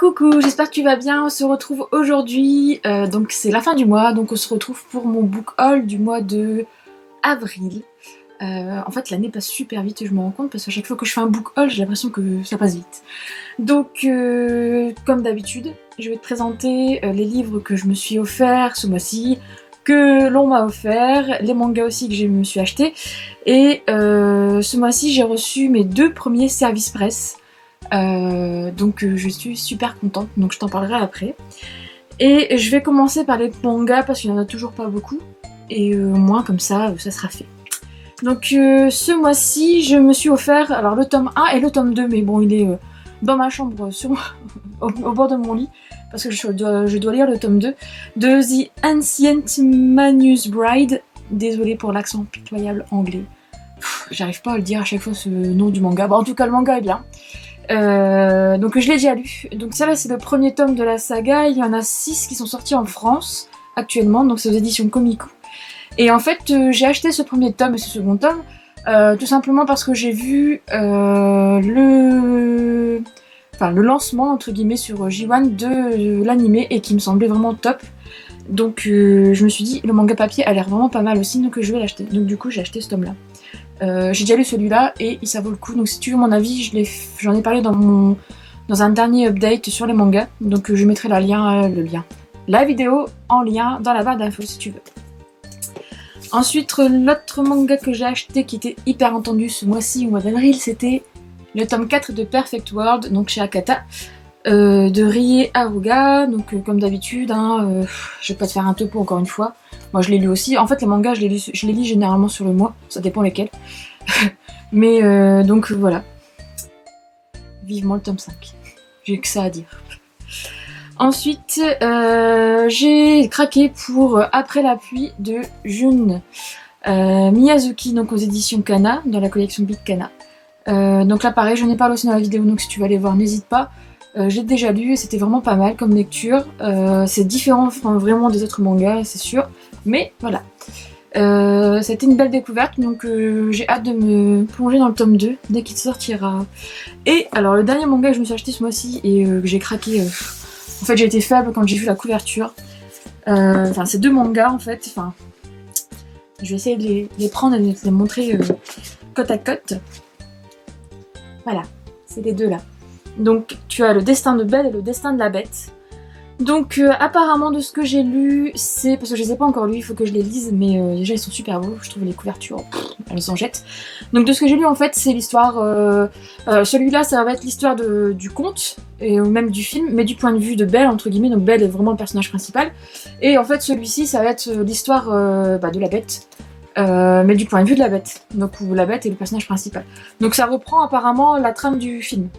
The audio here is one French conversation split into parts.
Coucou, j'espère que tu vas bien. On se retrouve aujourd'hui, donc c'est la fin du mois, donc on se retrouve pour mon book haul du mois de avril. En fait, l'année passe super vite et je me rends compte parce qu'à chaque fois que je fais un book haul, j'ai l'impression que ça passe vite. Donc, comme d'habitude, je vais te présenter les livres que je me suis offert ce mois-ci, que l'on m'a offert, les mangas aussi que je me suis acheté. Et ce mois-ci, j'ai reçu mes 2 premiers services presse. Donc je suis super contente, donc je t'en parlerai après. Et je vais commencer par les mangas parce qu'il n'y en a toujours pas beaucoup. Et au moins comme ça sera fait. Donc ce mois-ci, je me suis offert alors le tome 1 et le tome 2, mais bon, il est dans ma chambre, au bord de mon lit, parce que je dois lire le tome 2 de The Ancient Manus Bride. Désolée pour l'accent pitoyable anglais. J'arrive pas à le dire à chaque fois ce nom du manga. Bon, en tout cas, le manga est bien. Donc je l'ai déjà lu. Donc ça là c'est le premier tome de la saga. Il y en a 6 qui sont sortis en France actuellement, donc c'est aux éditions Komiku. Et en fait j'ai acheté ce premier tome et ce second tome tout simplement parce que j'ai vu le lancement entre guillemets sur J1 de l'animé et qui me semblait vraiment top. Donc je me suis dit le manga papier a l'air vraiment pas mal aussi, donc je vais l'acheter. Donc du coup j'ai acheté ce tome là. J'ai déjà lu celui-là et ça vaut le coup, donc si tu veux mon avis, j'en ai parlé dans un dernier update sur les mangas, donc je mettrai la vidéo en lien dans la barre d'infos si tu veux. Ensuite, l'autre manga que j'ai acheté qui était hyper entendu ce mois-ci au mois d'avril, c'était le tome 4 de Perfect World, donc chez Akata, de Rie Haruga. Donc comme d'habitude, je vais pas te faire un topo encore une fois. Moi je l'ai lu aussi. En fait les mangas je les lis généralement sur le mois, ça dépend lesquels. Mais donc voilà. Vivement le tome 5. J'ai que ça à dire. Ensuite j'ai craqué pour Après la pluie de Jun Miyazuki, donc aux éditions Kana, dans la collection Big Kana. Donc là pareil, j'en ai parlé aussi dans la vidéo, donc si tu veux aller voir n'hésite pas. J'ai déjà lu et c'était vraiment pas mal comme lecture. C'est différent vraiment des autres mangas, c'est sûr. Mais voilà. C'était une belle découverte, donc j'ai hâte de me plonger dans le tome 2 dès qu'il sortira. Et alors le dernier manga que je me suis acheté ce mois-ci et que j'ai craqué... En fait j'ai été faible quand j'ai vu la couverture. Enfin c'est 2 mangas en fait. Enfin, je vais essayer de les prendre et de les montrer côte à côte. Voilà, c'est les 2 là. Donc tu as le destin de Belle et le destin de la Bête. Donc apparemment de ce que j'ai lu, c'est... Parce que je les ai pas encore lus, il faut que je les lise, mais déjà ils sont super beaux, je trouve les couvertures, elles s'en jettent. Donc de ce que j'ai lu en fait, c'est l'histoire... celui-là ça va être l'histoire du conte, et même du film, mais du point de vue de Belle entre guillemets, donc Belle est vraiment le personnage principal. Et en fait celui-ci ça va être l'histoire de la Bête. Mais du point de vue de la Bête, donc où la Bête est le personnage principal. Donc ça reprend apparemment la trame du film.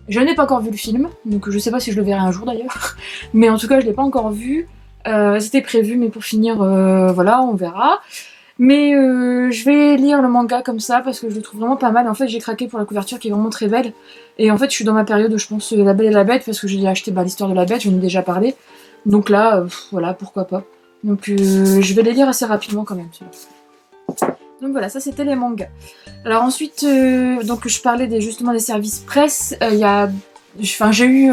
Je n'ai pas encore vu le film, donc je sais pas si je le verrai un jour d'ailleurs, mais en tout cas je l'ai pas encore vu, c'était prévu, mais pour finir, voilà, on verra. Mais je vais lire le manga comme ça, parce que je le trouve vraiment pas mal. En fait j'ai craqué pour la couverture qui est vraiment très belle, et en fait je suis dans ma période où je pense La Belle et la Bête, parce que j'ai acheté l'histoire de la Bête, j'en ai déjà parlé, donc là, voilà, pourquoi pas. Donc je vais les lire assez rapidement quand même. Donc voilà, ça c'était les mangas. Alors ensuite, donc je parlais justement des services presse. J'ai eu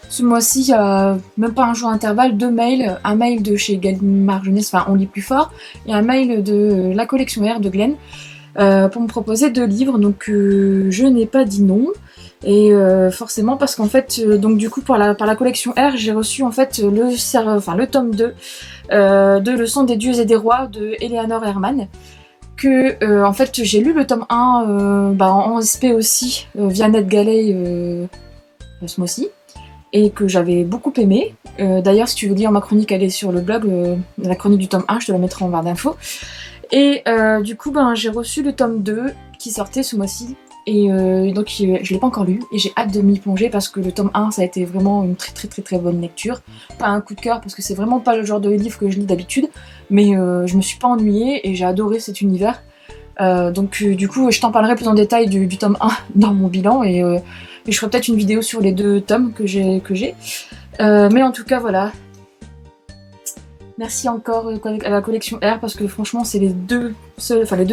ce mois-ci, il y a même pas un jour d'intervalle, 2 mails. Un mail de chez Gallimard Jeunesse, enfin On lit plus fort, et un mail de la collection R de Glenn pour me proposer 2 livres. Donc je n'ai pas dit non. Et forcément parce qu'en fait, donc du coup par la collection R, j'ai reçu en fait le tome 2 de Le Sang des dieux et des rois de Eleanor Herman. Que en fait j'ai lu le tome 1 en SP aussi via NetGalley ce mois-ci et que j'avais beaucoup aimé. D'ailleurs si tu veux lire ma chronique, elle est sur le blog, la chronique du tome 1, je te la mettrai en barre d'infos. Et du coup j'ai reçu le tome 2 qui sortait ce mois-ci et donc je l'ai pas encore lu et j'ai hâte de m'y plonger parce que le tome 1 ça a été vraiment une très bonne lecture. Pas un coup de cœur parce que c'est vraiment pas le genre de livre que je lis d'habitude, mais je me suis pas ennuyée et j'ai adoré cet univers. Donc du coup je t'en parlerai plus en détail du tome 1 dans mon bilan et je ferai peut-être une vidéo sur les 2 tomes que j'ai. Mais en tout cas voilà. Merci encore à la collection R parce que franchement c'est les 2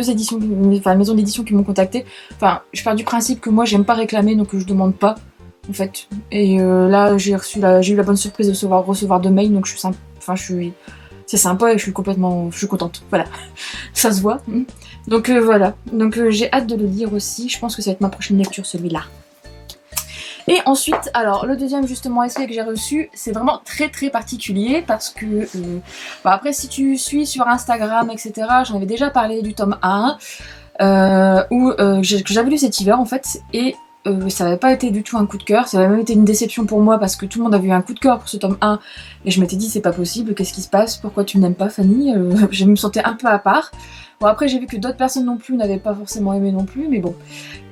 éditions, maisons d'édition qui m'ont contacté. Enfin je pars du principe que moi j'aime pas réclamer, donc je demande pas. en fait. Et là, j'ai eu la bonne surprise de recevoir 2 mails, donc c'est sympa et je suis contente. Voilà, ça se voit. Donc voilà, donc j'ai hâte de le lire aussi. Je pense que ça va être ma prochaine lecture, celui-là. Et ensuite, alors le deuxième justement essai que j'ai reçu, c'est vraiment très très particulier parce que, après si tu suis sur Instagram, etc., j'en avais déjà parlé du tome 1, que j'avais lu cet hiver en fait, et ça n'avait pas été du tout un coup de cœur, ça avait même été une déception pour moi parce que tout le monde avait eu un coup de cœur pour ce tome 1, et je m'étais dit c'est pas possible, qu'est-ce qui se passe, pourquoi tu n'aimes pas Fanny, je me sentais un peu à part. Bon après j'ai vu que d'autres personnes non plus n'avaient pas forcément aimé non plus, mais bon.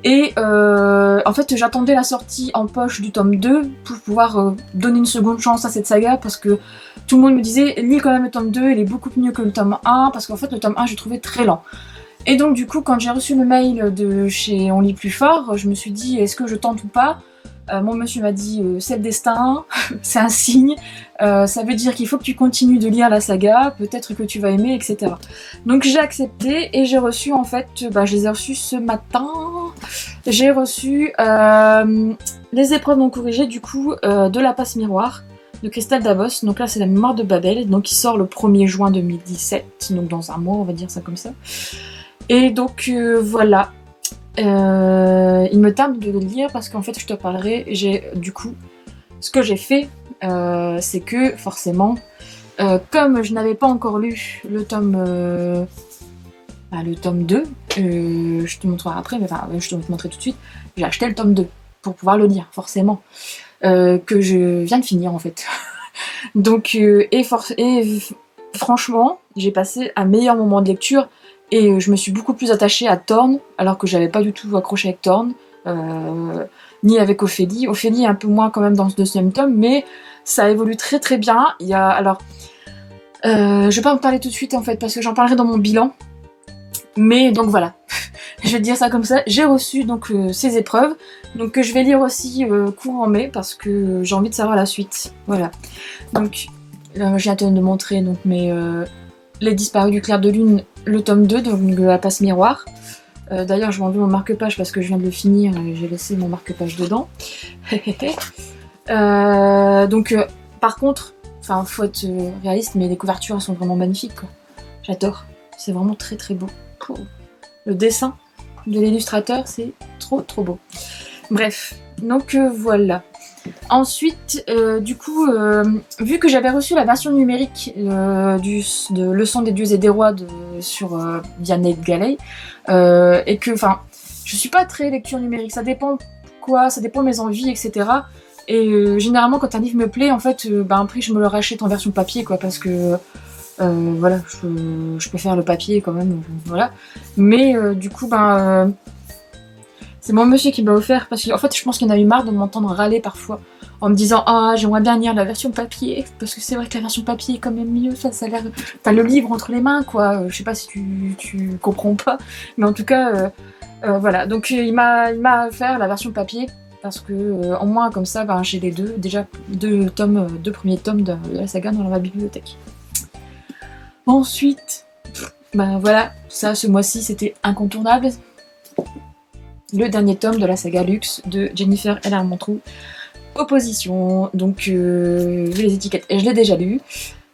Et en fait j'attendais la sortie en poche du tome 2 pour pouvoir donner une seconde chance à cette saga parce que tout le monde me disait lis quand même le tome 2, il est beaucoup mieux que le tome 1 parce qu'en fait le tome 1 j'ai trouvé très lent. Et donc du coup quand j'ai reçu le mail de chez On lit plus fort, je me suis dit est-ce que je tente ou pas. Mon monsieur m'a dit c'est le destin, c'est un signe, ça veut dire qu'il faut que tu continues de lire la saga, peut-être que tu vas aimer, etc. Donc j'ai accepté et j'ai reçu en fait, je les ai reçus ce matin, j'ai reçu les épreuves non corrigées du coup de La Passe Miroir de Christelle Davos, donc là c'est La Mémoire de Babel, donc qui sort le 1er juin 2017, donc dans un mois on va dire ça comme ça. Et donc voilà. Il me tarde de le lire parce qu'en fait je te parlerai, du coup ce que j'ai fait c'est que forcément comme je n'avais pas encore lu le tome 2, je te montrerai après, mais je te montrerai tout de suite, j'ai acheté le tome 2 pour pouvoir le lire forcément, que je viens de finir en fait. Donc franchement j'ai passé un meilleur moment de lecture. Et je me suis beaucoup plus attachée à Thorne, alors que j'avais pas du tout accroché avec Thorne, ni avec Ophélie. Ophélie est un peu moins quand même dans ce deuxième tome, mais ça évolue très très bien. Je vais pas en parler tout de suite en fait, parce que j'en parlerai dans mon bilan. Mais donc voilà, je vais te dire ça comme ça. J'ai reçu donc ces épreuves, donc que je vais lire aussi courant mai, parce que j'ai envie de savoir la suite. Voilà. Donc, je viens de montrer donc Les Disparus du clair de lune, le tome 2, donc La Passe Miroir. D'ailleurs, je vais enlever mon marque-page parce que je viens de le finir et j'ai laissé mon marque-page dedans. Par contre, faut être réaliste, mais les couvertures elles sont vraiment magnifiques, quoi. J'adore. C'est vraiment très très beau. Le dessin de l'illustrateur, c'est trop trop beau. Bref, donc voilà. Ensuite, vu que j'avais reçu la version numérique de Leçon des dieux et des rois sur Vianney Galey, et que, je suis pas très lecture numérique, ça dépend de mes envies, etc. Et généralement, quand un livre me plaît, en fait, après, je me le rachète en version papier, quoi, parce que voilà, je préfère le papier quand même, voilà. Mais c'est mon monsieur qui me l'a offert parce qu'en fait je pense qu'il en a eu marre de m'entendre râler parfois en me disant ah j'aimerais bien lire la version papier parce que c'est vrai que la version papier est quand même mieux, ça a l'air, t'as le livre entre les mains quoi, je sais pas si tu comprends pas, mais en tout cas voilà, donc il m'a offert la version papier parce que en moins comme ça j'ai les deux premiers tomes de la saga dans ma bibliothèque. Ensuite voilà, ça ce mois-ci c'était incontournable. Le dernier tome de la saga Luxe de Jennifer L. Armentrout, Opposition, donc les étiquettes, et je l'ai déjà lu,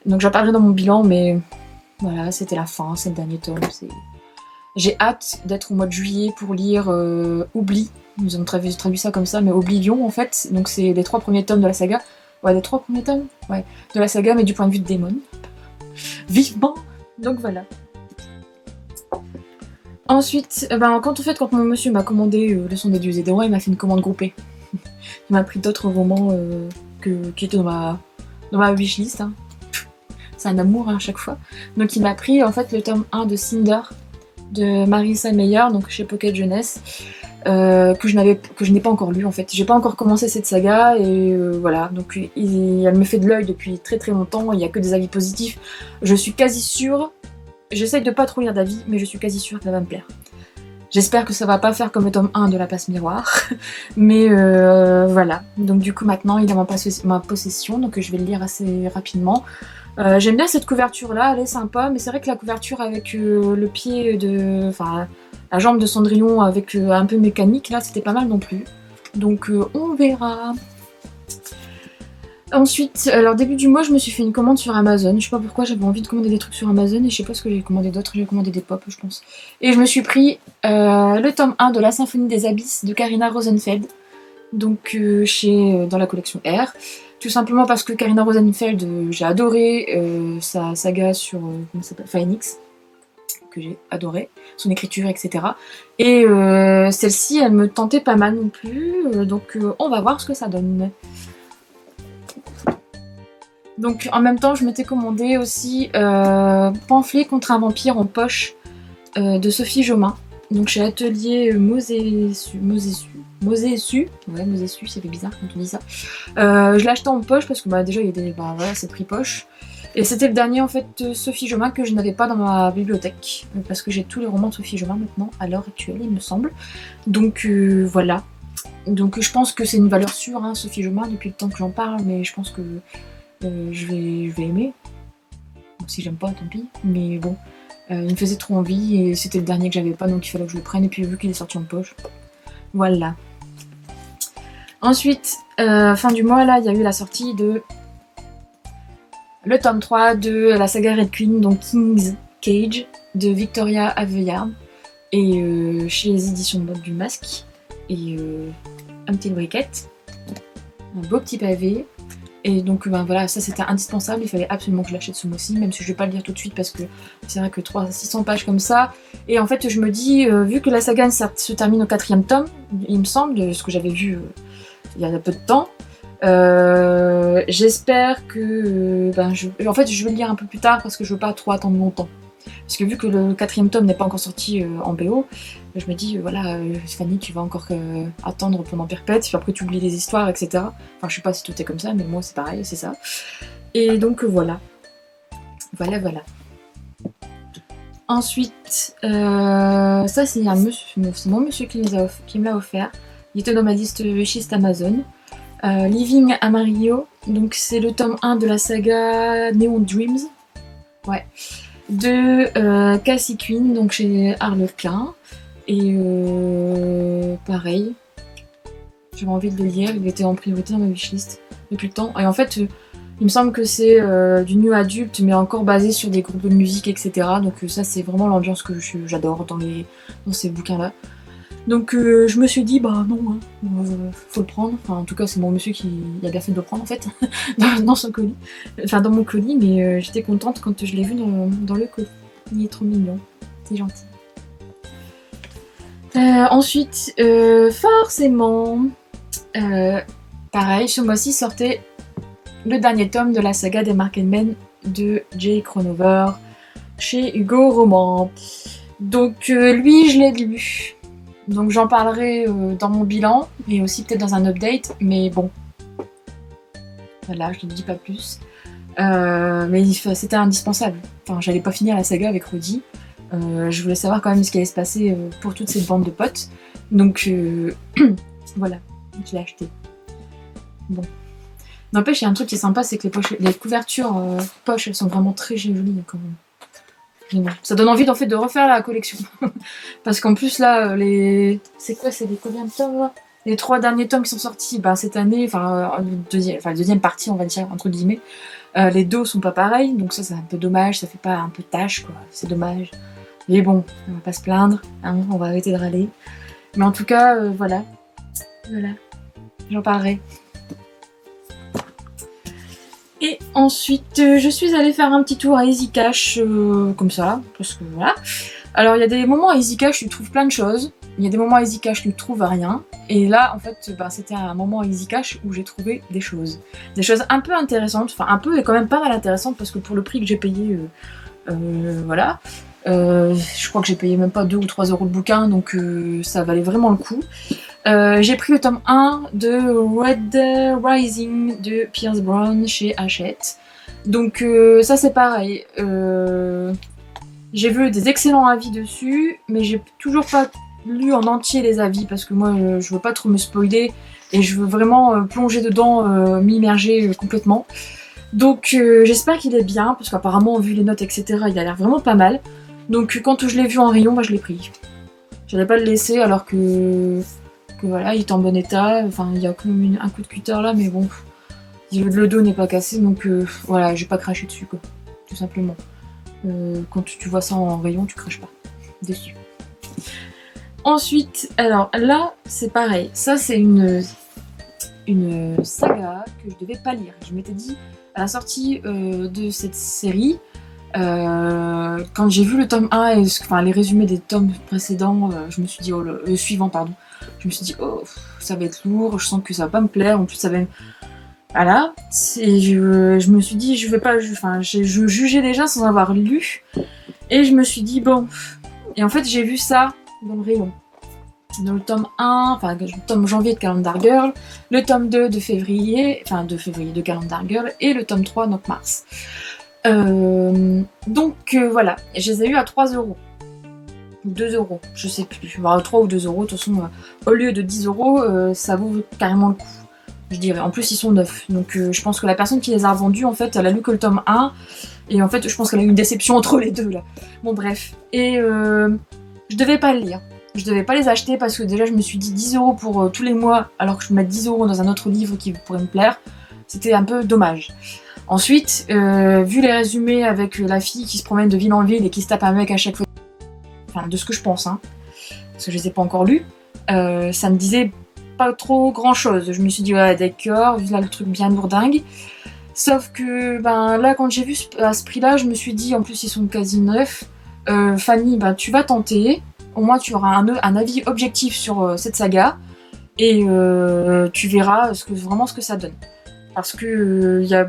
donc j'en parlerai dans mon bilan, mais voilà, c'était la fin, c'est le dernier tome, j'ai hâte d'être au mois de juillet pour lire Oubli, nous avons traduit ça comme ça, mais Oblivion en fait, donc c'est les 3 premiers tomes de la saga, de la saga, mais du point de vue de Daemon, vivement, donc voilà. Ensuite, quand mon monsieur m'a commandé Leçon des dieux et des rois, il m'a fait une commande groupée. Il m'a pris d'autres romans qui étaient dans ma wishlist. Hein. C'est un amour à chaque fois. Donc il m'a pris en fait le tome 1 de Cinder de Marissa Meyer, donc chez Pocket Jeunesse, que je n'ai pas encore lu en fait. J'ai pas encore commencé cette saga et voilà. Donc elle me fait de l'œil depuis très très longtemps. Il n'y a que des avis positifs. Je suis quasi sûre. J'essaye de pas trop lire d'avis, mais je suis quasi sûre qu'elle va me plaire. J'espère que ça va pas faire comme le tome 1 de La Passe Miroir, mais voilà. Donc du coup maintenant il est en ma possession, donc je vais le lire assez rapidement. J'aime bien cette couverture là, elle est sympa, mais c'est vrai que la couverture avec le pied la jambe de Cendrillon avec un peu mécanique là, c'était pas mal non plus. Donc on verra. Ensuite, alors début du mois, je me suis fait une commande sur Amazon. Je sais pas pourquoi, j'avais envie de commander des trucs sur Amazon et je sais pas ce que j'ai commandé d'autre. J'ai commandé des pop, je pense. Et je me suis pris le tome 1 de La Symphonie des Abysses de Karina Rosenfeld. Donc dans la collection R. Tout simplement parce que Karina Rosenfeld, j'ai adoré sa saga sur comment ça s'appelle, Phoenix, que j'ai adoré, son écriture, etc. Et celle-ci, elle me tentait pas mal non plus. Donc on va voir ce que ça donne. Donc en même temps, je m'étais commandé aussi Pamphlet contre un vampire en poche de Sophie Jomain. Donc chez Atelier Mosésu, ça fait bizarre quand on dit ça. Je l'ai acheté en poche parce que déjà il y a des, voilà, c'est prix poche. Et c'était le dernier en fait de Sophie Jomain que je n'avais pas dans ma bibliothèque parce que j'ai tous les romans de Sophie Jomain maintenant à l'heure actuelle, il me semble. Donc voilà. Donc je pense que c'est une valeur sûre, hein, Sophie Jomain, depuis le temps que j'en parle, mais je pense que je vais aimer. Donc, si j'aime pas, tant pis. Mais bon, il me faisait trop envie et c'était le dernier que j'avais pas, donc il fallait que je le prenne. Et puis vu qu'il est sorti en poche, voilà. Ensuite, fin du mois, là, il y a eu la sortie de le tome 3 de la saga Red Queen, donc King's Cage, de Victoria Aveyard, et chez les éditions de Bob du Masque, et un petit briquette, un beau petit pavé. Et donc voilà, ça c'était indispensable, il fallait absolument que je l'achète ce mois-ci, même si je vais pas le lire tout de suite parce que c'est vrai que 600 pages comme ça. Et en fait je me dis, vu que la saga se termine au 4e tome, il me semble, de ce que j'avais vu il y a peu de temps, j'espère que... en fait je vais le lire un peu plus tard parce que je veux pas trop attendre longtemps. Parce que vu que le 4e tome n'est pas encore sorti en BO, je me dis, voilà, Fanny, tu vas encore attendre pendant perpète, puis après tu oublies les histoires, etc. Enfin, je sais pas si tout est comme ça, mais moi c'est pareil, c'est ça. Et donc voilà. Voilà. Ensuite, ça c'est mon monsieur qui me l'a offert. Il était dans ma liste wishlist Amazon. Living Amarillo, donc c'est le tome 1 de la saga Neon Dreams. Ouais. De Cassie Quinn, donc chez Harlequin. Et pareil, j'avais envie de le lire, il était en priorité dans ma wishlist depuis le temps. Et en fait, il me semble que c'est du new adulte, mais encore basé sur des groupes de musique, etc. Donc ça, c'est vraiment l'ambiance que j'adore dans ces bouquins-là. Donc je me suis dit, bah non, faut le prendre. Enfin, en tout cas, c'est mon monsieur qui a bien fait de le prendre en fait, dans son colis. Enfin, dans mon colis, mais j'étais contente quand je l'ai vu dans le colis. Il est trop mignon, c'est gentil. Ensuite, forcément, pareil, ce mois-ci sortait le dernier tome de la saga des Mark & Men de Jay Cronover chez Hugo Roman. Donc lui, je l'ai lu. Donc j'en parlerai dans mon bilan et aussi peut-être dans un update, mais bon. Voilà, je ne dis pas plus. Mais c'était indispensable. Enfin, j'allais pas finir la saga avec Rudy. Je voulais savoir quand même ce qui allait se passer pour toute cette bande de potes. Donc voilà, je l'ai acheté. Bon. N'empêche, il y a un truc qui est sympa, c'est que les couvertures poches, elles sont vraiment très jolies quand même. Bon, ça donne envie de refaire la collection. Parce qu'en plus là, c'est les combien de tomes là ? Les 3 derniers tomes qui sont sortis cette année, la deuxième partie on va dire, entre guillemets, les dos sont pas pareils, donc ça c'est un peu dommage, ça fait pas un peu tâche quoi, c'est dommage. Mais bon, on va pas se plaindre, hein, on va arrêter de râler. Mais en tout cas, voilà, j'en parlerai. Et ensuite, je suis allée faire un petit tour à Easy Cash, comme ça, parce que voilà. Alors, il y a des moments à Easy Cash, tu trouves plein de choses. Il y a des moments à Easy Cash, tu trouves rien. Et là, en fait, c'était un moment à Easy Cash où j'ai trouvé des choses. Des choses un peu intéressantes, enfin un peu et quand même pas mal intéressantes, parce que pour le prix que j'ai payé, voilà. Je crois que j'ai payé même pas 2 ou 3 euros le bouquin, donc ça valait vraiment le coup. J'ai pris le tome 1 de Red Rising de Pierce Brown chez Hachette. Donc ça c'est pareil. J'ai vu des excellents avis dessus, mais j'ai toujours pas lu en entier les avis parce que moi je veux pas trop me spoiler et je veux vraiment plonger dedans, m'immerger complètement. Donc j'espère qu'il est bien parce qu'apparemment vu les notes etc il a l'air vraiment pas mal. Donc quand je l'ai vu en rayon, je l'ai pris. J'allais pas le laisser alors que que voilà, il est en bon état, enfin il y a quand même un coup de cutter là, mais bon, le dos n'est pas cassé, donc voilà, j'ai pas craché dessus quoi, tout simplement. Quand tu vois ça en rayon, tu craches pas dessus. Ensuite, alors là, c'est pareil, ça c'est une saga que je devais pas lire. Je m'étais dit, à la sortie de cette série, quand j'ai vu le tome 1 et enfin, les résumés des tomes précédents, je me suis dit, suivant, pardon, je me suis dit, oh, ça va être lourd, je sens que ça va pas me plaire, en plus ça va. Voilà, je me suis dit, je vais pas. Enfin, je jugeais déjà sans avoir lu, et je me suis dit, bon. Et en fait, j'ai vu ça dans le rayon. Dans le tome 1, enfin le tome janvier de Calendar Girl, le tome 2 de février de Calendar Girl, et le tome 3 donc mars. Donc voilà, je les ai eu à 3€. 2€, je sais plus, 3 ou 2€, de toute façon, au lieu de 10€, ça vaut carrément le coup, je dirais. En plus, ils sont neufs, donc je pense que la personne qui les a revendus, en fait, elle a lu que le tome 1, et en fait, je pense qu'elle a eu une déception entre les deux, là. Bon, bref. Et je devais pas le lire. Je devais pas les acheter parce que déjà, je me suis dit 10€ pour tous les mois, alors que je peux mettre 10€ dans un autre livre qui pourrait me plaire. C'était un peu dommage. Ensuite, vu les résumés avec la fille qui se promène de ville en ville et qui se tape un mec à chaque fois, enfin de ce que je pense, hein, parce que je les ai pas encore lus, ça me disait pas trop grand chose. Je me suis dit ouais d'accord, vu là le truc bien lourdingue. Sauf que ben là quand j'ai vu à ce prix là, je me suis dit en plus ils sont quasi neufs. Fanny, ben tu vas tenter, au moins tu auras un avis objectif sur cette saga et tu verras vraiment ce que ça donne. Parce que y a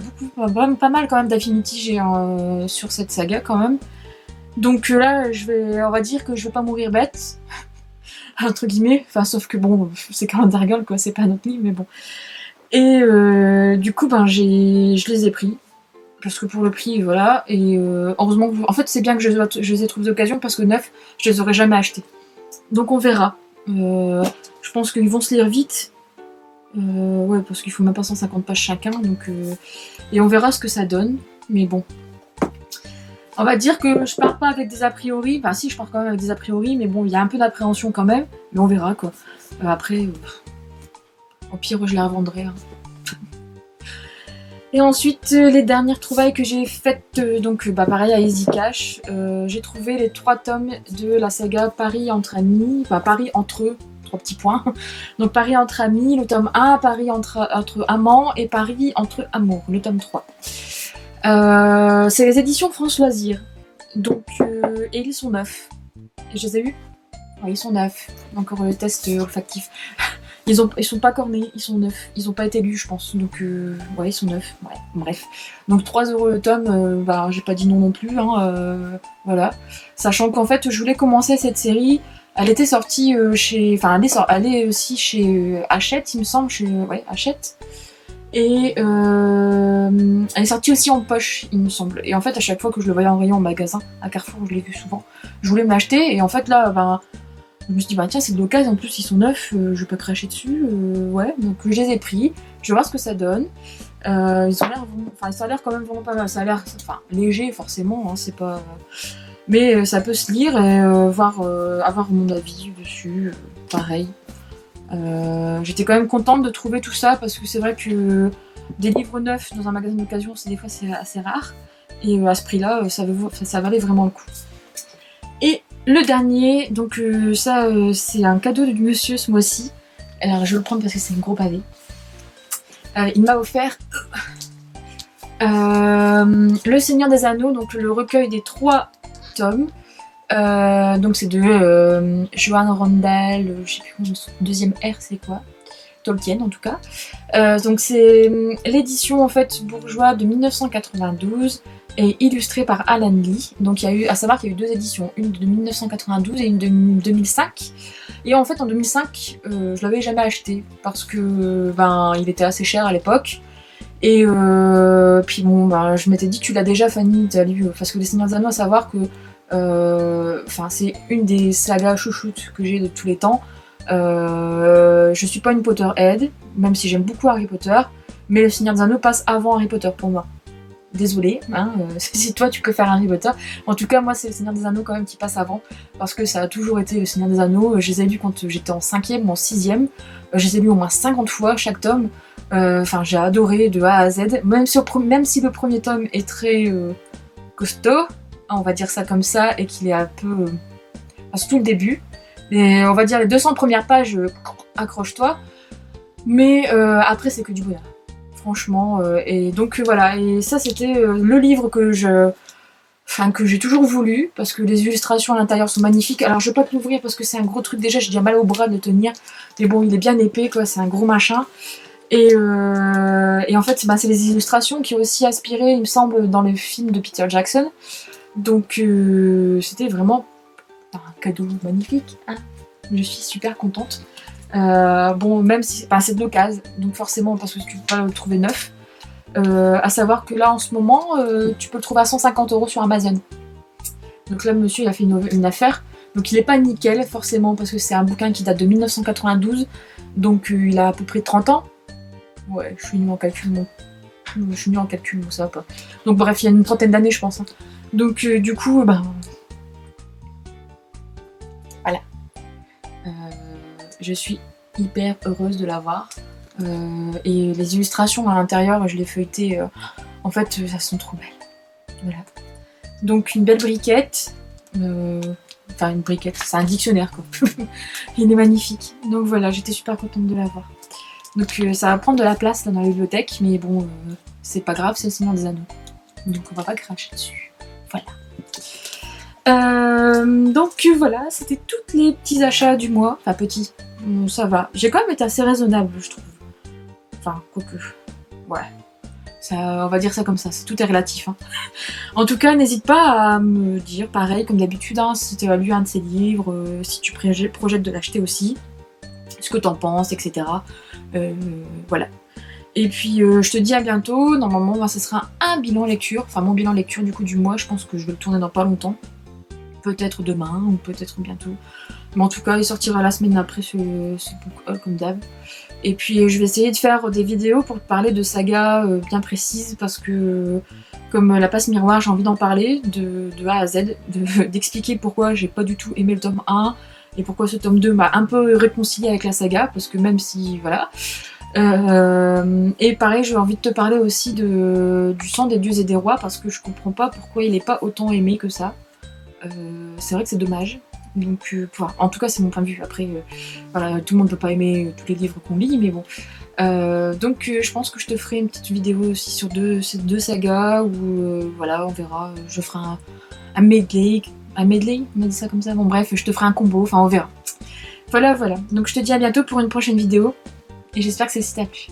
pas mal quand même d'Affinity sur cette saga quand même. Donc là, on va dire que je vais pas mourir bête, entre guillemets. Enfin, sauf que bon, c'est Calendar Girl quoi, c'est pas notre livre, mais bon. Et du coup, ben je les ai pris parce que pour le prix, voilà. Et heureusement, en fait, c'est bien que je les ai trouvés d'occasion parce que neufs, je les aurais jamais achetés. Donc on verra. Je pense qu'ils vont se lire vite. Ouais, parce qu'il faut même pas 150 pages chacun, donc et on verra ce que ça donne. Mais bon, on va dire que je pars pas avec des a priori. Enfin, si, je pars quand même avec des a priori, mais bon, il y a un peu d'appréhension quand même. Mais on verra quoi. Après, au pire, je les revendrai. Hein. Et ensuite, les dernières trouvailles que j'ai faites, donc pareil à Easy Cash, j'ai trouvé les 3 tomes de la saga Paris entre amis, enfin Paris entre eux. 3 petits points. Donc Paris entre amis, le tome 1, Paris entre amants et Paris entre amours, le tome 3. C'est les éditions France Loisirs. Donc, et ils sont neufs. Et je les ai eus. Ouais, ils sont neufs. Encore le test olfactif. Ils sont pas cornés, ils sont neufs. Ils ont pas été lus, je pense. Donc, ouais, ils sont neufs. Ouais, bref. Donc 3€ le tome, j'ai pas dit non plus. Hein, voilà. Sachant qu'en fait, je voulais commencer cette série. Elle était sortie elle est aussi chez Hachette, il me semble, ouais, Hachette. Et elle est sortie aussi en poche, il me semble. Et en fait, à chaque fois que je le voyais en rayon en magasin, à Carrefour, je l'ai vu souvent, je voulais me l'acheter. Et en fait, là, je me suis dit, tiens, c'est de l'occasion, en plus, ils sont neufs, je vais pas cracher dessus. Ouais, donc je les ai pris, je vais voir ce que ça donne. Ils ont l'air quand même vraiment pas mal. Ça a l'air léger, forcément, hein, c'est pas. Mais ça peut se lire et avoir mon avis dessus, pareil. J'étais quand même contente de trouver tout ça parce que c'est vrai que des livres neufs dans un magasin d'occasion, des fois c'est assez rare. Et à ce prix-là, ça valait vraiment le coup. Et le dernier, donc c'est un cadeau du monsieur ce mois-ci. Alors je vais le prendre parce que c'est un gros pavé. Il m'a offert Le Seigneur des Anneaux, donc le recueil des 3 tomes. Donc c'est de Joan Rondal, je sais plus son deuxième R c'est quoi, Tolkien en tout cas. Donc c'est l'édition en fait bourgeois de 1992 et illustrée par Alan Lee. Donc il y a eu, à savoir qu'il y a eu 2 éditions, une de 1992 et une de 2005. Et en fait en 2005 je l'avais jamais acheté parce que il était assez cher à l'époque. Et puis bon je m'étais dit tu l'as déjà Fanny, t'as lu, parce que les Seigneurs des Anneaux à savoir que c'est une des sagas chouchoutes que j'ai de tous les temps. Je suis pas une Potterhead, même si j'aime beaucoup Harry Potter, mais Le Seigneur des Anneaux passe avant Harry Potter pour moi. désolé, hein, si toi tu préfères Harry Potter. En tout cas, moi c'est le Seigneur des Anneaux quand même qui passe avant, parce que ça a toujours été le Seigneur des Anneaux. Je les ai lus quand j'étais en 5e ou en 6e. Je les ai lus au moins 50 fois chaque tome. Enfin, j'ai adoré de A à Z, même si le premier tome est très costaud, on va dire ça comme ça, et qu'il est un peu... enfin, surtout le début. Et on va dire les 200 premières pages, accroche-toi. Mais après, c'est que du bonheur. Franchement. Et donc voilà, et ça c'était le livre que j'ai toujours voulu, parce que les illustrations à l'intérieur sont magnifiques. Alors je vais pas te l'ouvrir parce que c'est un gros truc, déjà j'ai déjà mal au bras de le tenir. Mais bon, il est bien épais, quoi, c'est un gros machin. Et en fait, c'est les illustrations qui ont aussi aspiré, il me semble, dans le film de Peter Jackson. Donc c'était vraiment un cadeau magnifique, hein. Je suis super contente. Bon, même si c'est de l'occasion, donc forcément parce que tu peux pas le trouver neuf. À savoir que là en ce moment, tu peux le trouver à 150 € sur Amazon. Donc là, monsieur il a fait une affaire. Donc il est pas nickel forcément parce que c'est un bouquin qui date de 1992. Donc il a à peu près 30 ans. Ouais, je suis nulle en calcul, je suis nulle en calcul, ça va pas. Donc bref, il y a une trentaine d'années, je pense, hein. Donc du coup, voilà. Je suis hyper heureuse de l'avoir. Et les illustrations à l'intérieur, je les feuilletées. En fait, elles sont trop belles. Voilà. Donc une belle briquette. Enfin, une briquette, c'est un dictionnaire, quoi. Il est magnifique. Donc voilà, j'étais super contente de l'avoir. Donc ça va prendre de la place là, dans la bibliothèque, mais bon, c'est pas grave, c'est le Seigneur des Anneaux. Donc on va pas cracher dessus. Voilà. Donc voilà, c'était tous les petits achats du mois. Enfin petits, ça va. J'ai quand même été assez raisonnable, je trouve. Enfin, quoique. Ouais. Ça, on va dire ça comme ça, tout est relatif, hein. En tout cas, n'hésite pas à me dire, pareil, comme d'habitude, hein, si tu as lu un de ces livres, si tu projettes de l'acheter aussi, ce que t'en penses, etc. Voilà. Et puis je te dis à bientôt. Normalement, ce sera un bilan lecture. Enfin, mon bilan lecture du coup du mois. Je pense que je vais le tourner dans pas longtemps. Peut-être demain ou peut-être bientôt. Mais en tout cas, il sortira la semaine après ce book comme d'hab. Et puis je vais essayer de faire des vidéos pour te parler de sagas bien précises parce que comme la passe miroir, j'ai envie d'en parler de A à Z, d'expliquer pourquoi j'ai pas du tout aimé le tome 1 et pourquoi ce tome 2 m'a un peu réconcilié avec la saga, parce que même si, voilà. Et pareil, j'ai envie de te parler aussi du sang des dieux et des rois, parce que je comprends pas pourquoi il est pas autant aimé que ça. C'est vrai que c'est dommage. Donc, voilà. En tout cas, c'est mon point de vue. Après, voilà, tout le monde peut pas aimer tous les livres qu'on lit, mais bon. Donc, je pense que je te ferai une petite vidéo aussi sur ces deux sagas, où voilà, on verra. Je ferai un medley. Un medley, on a dit ça comme ça. Bon, bref, je te ferai un combo. Enfin, on verra. Voilà, voilà. Donc, je te dis à bientôt pour une prochaine vidéo. Et j'espère que celle-ci t'a plu.